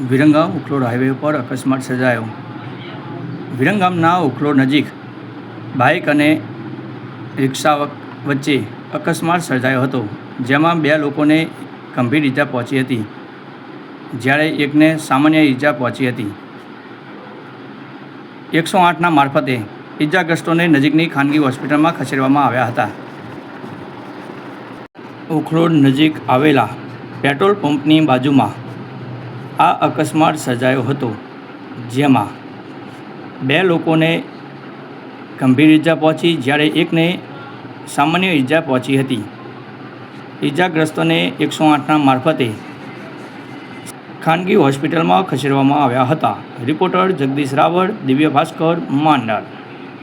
Viramgam ઉખલોડ highway પર અકસ્માત સર્જાયો. વિરંગામના ઉખલોડ નજીક બાઇક અને રિક્ષા વચ્ચે અકસ્માત સર્જાયો હતો, જેમાં 2 લોકોને ગંભીર ઈજા પહોંચી હતી, જ્યારે એકને સામાન્ય ઈજા પહોંચી હતી. 108ના મારફતે ઈજાગ્રસ્તોને નજીકની ખાનગી હોસ્પિટલમાં ખસેડવામાં આવ્યા હતા. ઉખલોડ નજીક આવેલા પેટ્રોલ પંપની બાજુમાં આ અકસ્માત સર્જાયો હતો, જેમાં 2 લોકોને ગંભીર ઈજા પહોંચી, જ્યારે એકને સામાન્ય ઈજા પહોંચી હતી. ઈજાગ્રસ્તોને 108ના મારફતે ખાનગી હોસ્પિટલમાં ખસેડવામાં આવ્યા હતા. રિપોર્ટર જગદીશ રાવળ, દિવ્ય ભાસ્કર, માંડલ.